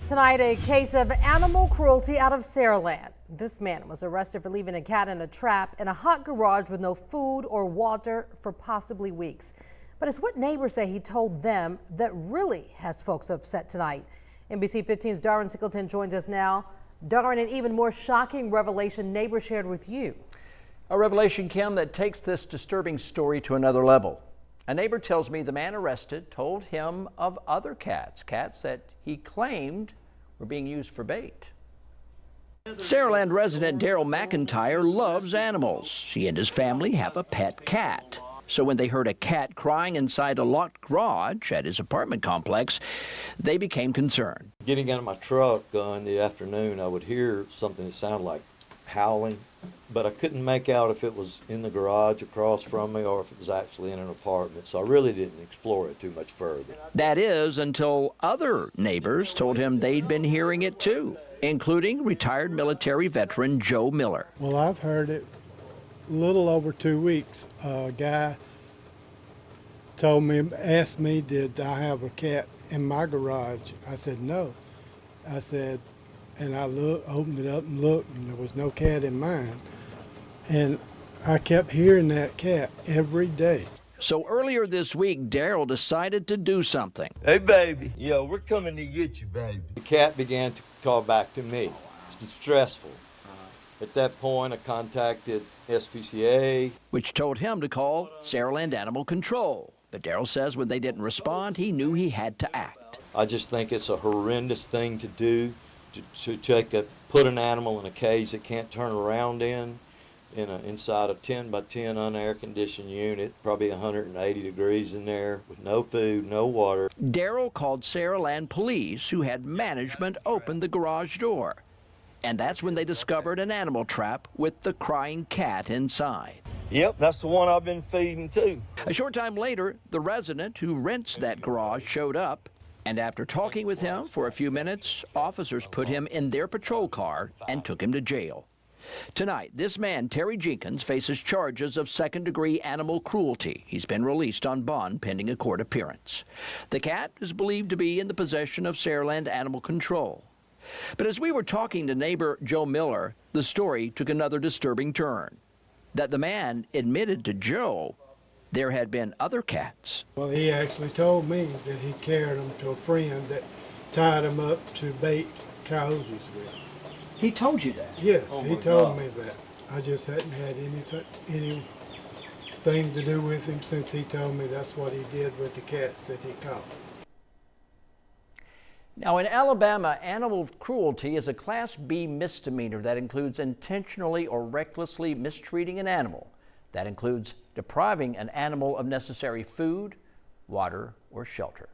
Tonight, a case of animal cruelty out of Saraland. This man was arrested for leaving a cat in a trap in a hot garage with no food or water for possibly weeks. But it's what neighbors say he told them that really has folks upset tonight. NBC 15's Darren Singleton joins us now. Darren, an even more shocking revelation neighbors shared with you. A revelation, Kim, that takes this disturbing story to another level. A neighbor tells me the man arrested told him of other cats that he claimed were being used for bait. Saraland resident Daryl McIntyre loves animals. He and his family have a pet cat. So when they heard a cat crying inside a locked garage at his apartment complex, they became concerned. Getting out of my truck in the afternoon, I would hear something that sounded like howling, but I couldn't make out if it was in the garage across from me or if it was actually in an apartment, so I really didn't explore it too much further. That is until other neighbors told him they'd been hearing it too, including retired military veteran Joe Miller. Well, I've heard it a little over 2 weeks. A guy asked me, did I have a cat in my garage? I said, no. I said, and I opened it up and looked, and there was no cat in mine. And I kept hearing that cat every day. So earlier this week, Daryl decided to do something. Hey, baby. Yo, we're coming to get you, baby. The cat began to call back to me. It's stressful. At that point, I contacted SPCA, which told him to call Saraland Animal Control. But Daryl says when they didn't respond, he knew he had to act. I just think it's a horrendous thing to do, to put an animal in a cage that can't turn around inside a 10 by 10 unair conditioned unit, probably 180 degrees in there, with no food, no water. Daryl called Saraland police, who had management open the garage door. And that's when they discovered an animal trap with the crying cat inside. Yep, that's the one I've been feeding too. A short time later, the resident who rents that garage showed up, and after talking with him for a few minutes, officers put him in their patrol car and took him to jail. Tonight, this man, Terry Jenkins, faces charges of second-degree animal cruelty. He's been released on bond pending a court appearance. The cat is believed to be in the possession of Saraland Animal Control. But as we were talking to neighbor Joe Miller, the story took another disturbing turn. That the man admitted to Joe there had been other cats. Well, he actually told me that he carried them to a friend that tied them up to bait coyotes with. He told you that? Yes, he told me that. I just hadn't had anything to do with him since he told me that's what he did with the cats that he caught. Now, in Alabama, animal cruelty is a Class B misdemeanor that includes intentionally or recklessly mistreating an animal. That includes depriving an animal of necessary food, water, or shelter.